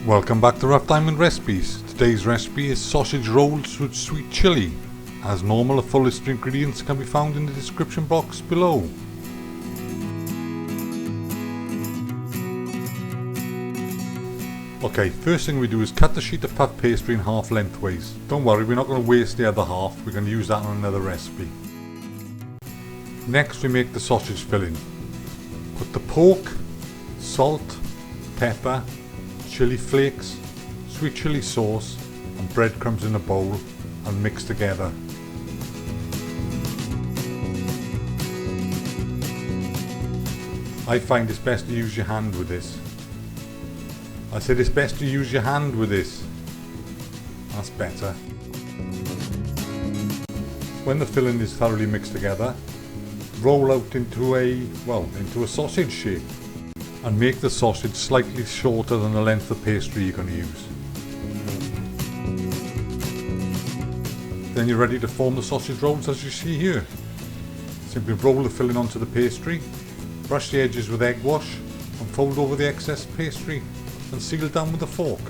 Welcome back to Rough Diamond Recipes. Today's recipe is sausage rolls with sweet chili. As normal, a full list of ingredients can be found in the description box below. Okay, first thing we do is cut the sheet of puff pastry in half lengthways. Don't worry, we're not going to waste the other half, we're going to use that on another recipe. Next we make the sausage filling. Put the pork, salt, pepper, chili flakes, sweet chili sauce and breadcrumbs in a bowl and mix together. I find it's best to use your hand with this. I said it's best to use your hand with this. That's better. When the filling is thoroughly mixed together, roll out into a sausage shape and make the sausage slightly shorter than the length of pastry you're going to use. Then you're ready to form the sausage rolls as you see here. Simply roll the filling onto the pastry, brush the edges with egg wash and fold over the excess pastry and seal down with a fork.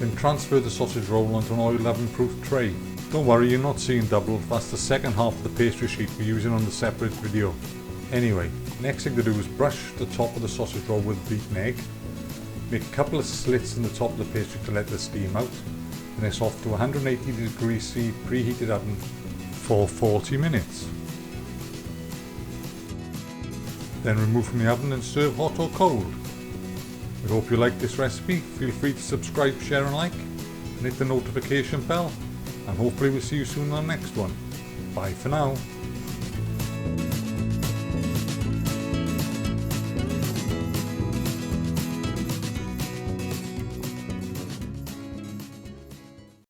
Then transfer the sausage roll onto an oil oven proof tray. Don't worry, you're not seeing double, that's the second half of the pastry sheet we're using on the separate video. Anyway, next thing to do is brush the top of the sausage roll with beaten egg. Make a couple of slits in the top of the pastry to let the steam out, and it's off to 180 degrees C preheated oven for 40 minutes. Then remove from the oven and serve hot or cold. We hope you like this recipe. Feel free to subscribe, share and like, and hit the notification bell, and hopefully we'll see you soon on the next one. Bye for now.